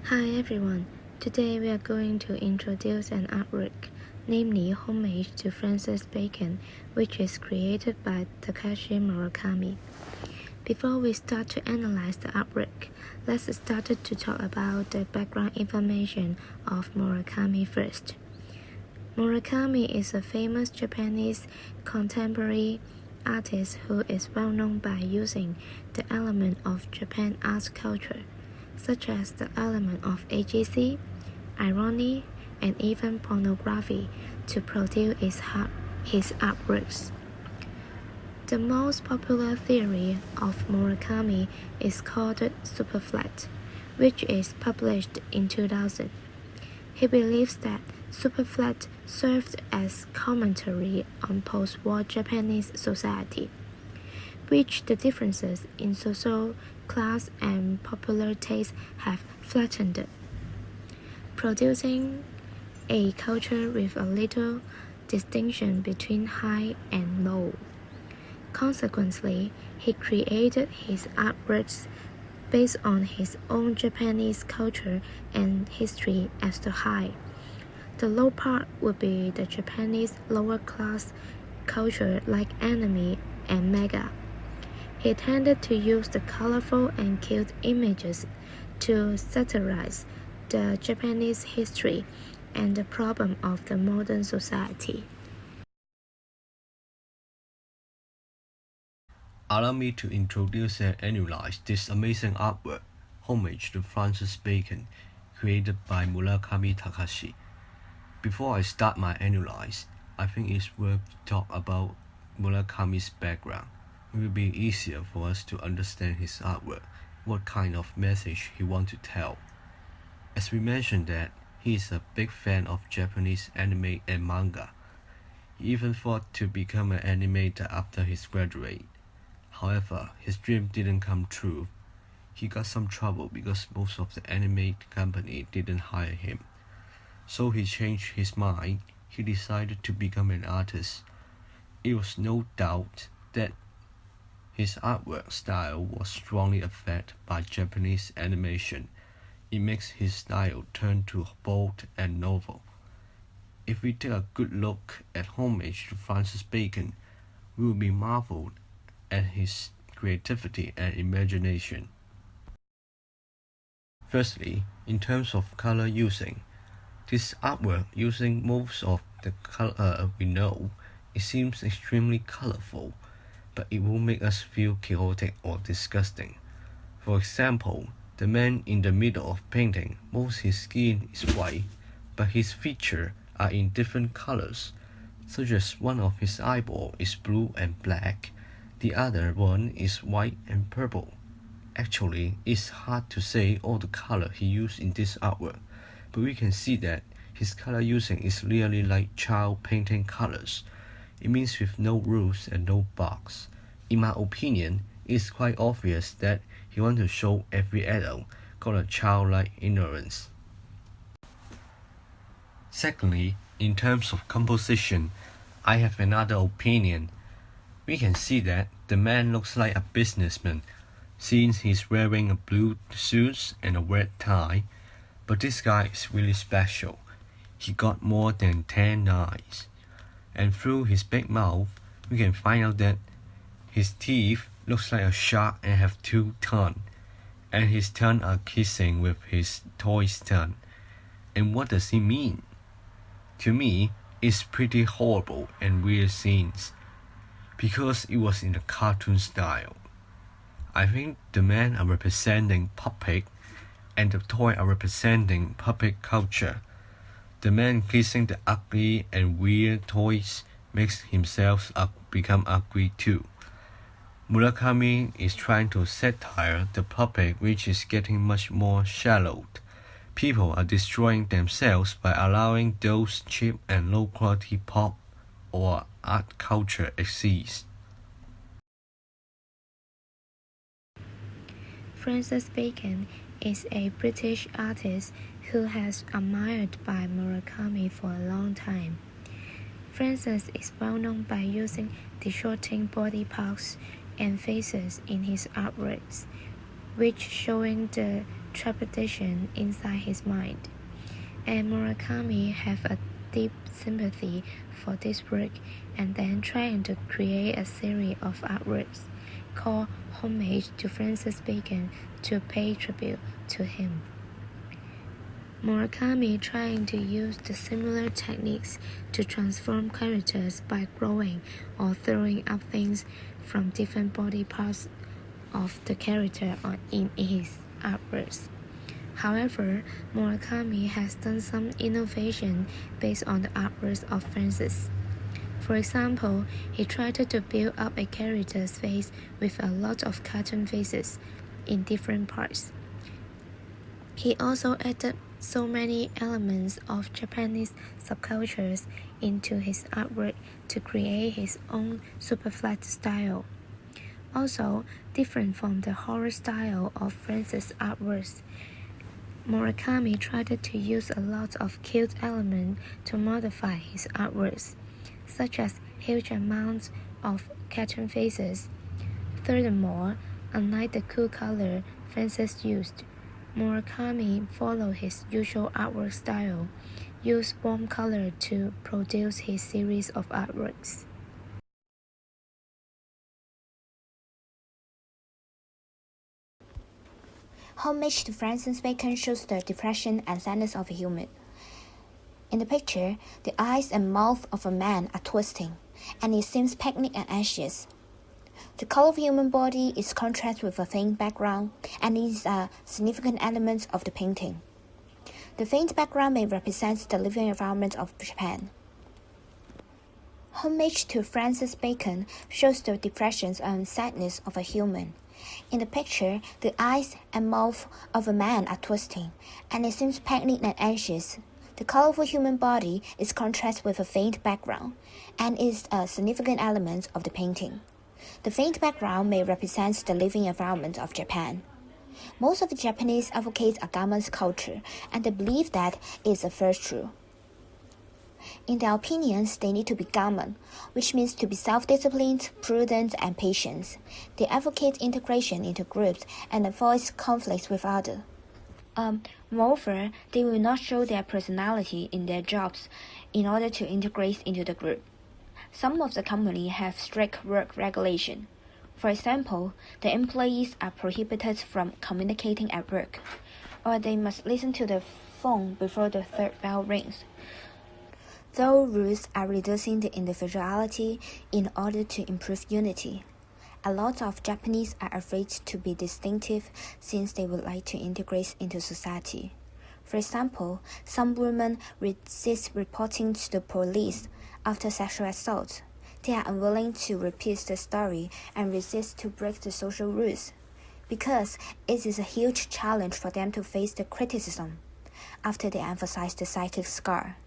Hi everyone, today we are going to introduce an artwork, namely Homage to Francis Bacon, which is created by Takashi Murakami. Before we start to analyze the artwork, let's start to talk about the background information of Murakami first. Murakami is a famous Japanese contemporary artist who is well known by using the element of Japan art culture, such as the element of AGC, irony, and even pornography, to produce his artworks. The most popular theory of Murakami is called superflat, which is published in 2000. He believes that superflat served as commentary on post-war Japanese society, which the differences in social class and popular taste have flattened, producing a culture with a little distinction between high and low. Consequently, he created his artworks based on his own Japanese culture and history as the high. The low part would be the Japanese lower class culture like anime and manga. He tended to use the colorful and cute images to satirize the Japanese history and the problem of the modern society. Allow me to introduce and analyze this amazing artwork, Homage to Francis Bacon, created by Murakami Takashi. Before I start my analysis, I think it's worth to talk about Murakami's background. It will be easier for us to understand his artwork, what kind of message he wants to tell. As we mentioned that he is a big fan of Japanese anime and manga. He even thought to become an animator after his graduate. However, his dream didn't come true. He got some trouble because most of the anime company didn't hire him. So he changed his mind. He decided to become an artist. It was no doubt that his artwork style was strongly affected by Japanese animation. It makes his style turn to bold and novel. If we take a good look at Homage to Francis Bacon, we will be marveled at his creativity and imagination. Firstly, in terms of color using, this artwork using most of the color we know, it seems extremely colorful, but it will make us feel chaotic or disgusting. For example, the man in the middle of painting, most his skin is white, but his features are in different colors, such as one of his eyeballs is blue and black, the other one is white and purple. Actually, it's hard to say all the color he used in this artwork, but we can see that his color using is really like child painting colors. It means with no rules and no box. In my opinion, it's quite obvious that he wants to show every adult got a childlike ignorance. Secondly, in terms of composition, I have another opinion. We can see that the man looks like a businessman, since he's wearing a blue suit and a red tie, but this guy is really special. He got more than 10 eyes, and through his big mouth, we can find out that his teeth looks like a shark and have 2 tongues, and his tongue are kissing with his toy's tongue. And what does he mean? To me, it's pretty horrible and weird scenes, because it was in a cartoon style. I think the men are representing puppet, and the toy are representing puppet culture. The man kissing the ugly and weird toys makes himself become ugly too. Murakami is trying to satire the puppet, which is getting much more shallowed. People are destroying themselves by allowing those cheap and low quality pop or art culture exist. Francis Bacon is a British artist who has admired by Murakami for a long time. Francis is well known by using distorting body parts and faces in his artworks, which showing the trepidation inside his mind. And Murakami have a deep sympathy for this work and then trying to create a series of artworks called Homage to Francis Bacon to pay tribute to him. Murakami trying to use the similar techniques to transform characters by growing or throwing up things from different body parts of the character in his artworks. However, Murakami has done some innovation based on the artworks of Francis. For example, he tried to build up a character's face with a lot of cartoon faces in different parts. He also added so many elements of Japanese subcultures into his artwork to create his own super flat style. Also, different from the horror style of Francis' artworks, Murakami tried to use a lot of cute elements to modify his artworks, such as huge amounts of cartoon faces. Furthermore, unlike the cool color Francis used, Murakami followed his usual artwork style, used warm color to produce his series of artworks. Homage to Francis Bacon shows the depression and sadness of a human. In the picture, the eyes and mouth of a man are twisting, and he seems panicked and anxious. The color of the human body is contrasted with a faint background, and these are significant elements of the painting. The faint background may represent the living environment of Japan. Homage to Francis Bacon shows the depression and sadness of a human. In the picture, the eyes and mouth of a man are twisting, and he seems panicked and anxious. The color of a human body is contrasted with a faint background, and is a significant element of the painting. The faint background may represent the living environment of Japan. Most of the Japanese advocate a garment culture, and they believe that is a first true. In their opinions, they need to be gammon, which means to be self-disciplined, prudent, and patient. They advocate integration into groups and avoid conflicts with others. Moreover, they will not show their personality in their jobs in order to integrate into the group. Some of the companies have strict work regulation. For example, the employees are prohibited from communicating at work, or they must listen to the phone before the third bell rings. Those rules are reducing the individuality in order to improve unity. A lot of Japanese are afraid to be distinctive since they would like to integrate into society. For example, some women resist reporting to the police after sexual assault. They are unwilling to repeat the story and resist to break the social rules, because it is a huge challenge for them to face the criticism after they emphasize the psychic scar.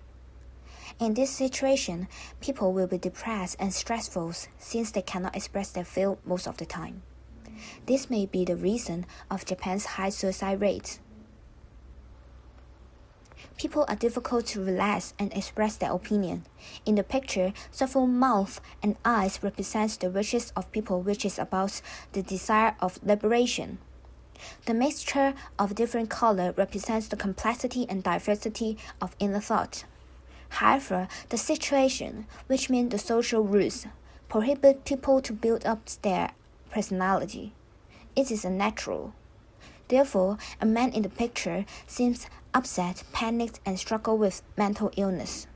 In this situation, people will be depressed and stressful since they cannot express their feelings most of the time. This may be the reason of Japan's high suicide rate. People are difficult to relax and express their opinion. In the picture, several mouths and eyes represent the wishes of people, which is about the desire of liberation. The mixture of different colors represents the complexity and diversity of inner thought. However, the situation, which means the social rules, prohibit people to build up their personality. It is unnatural. Therefore, a man in the picture seems upset, panicked, and struggle with mental illness.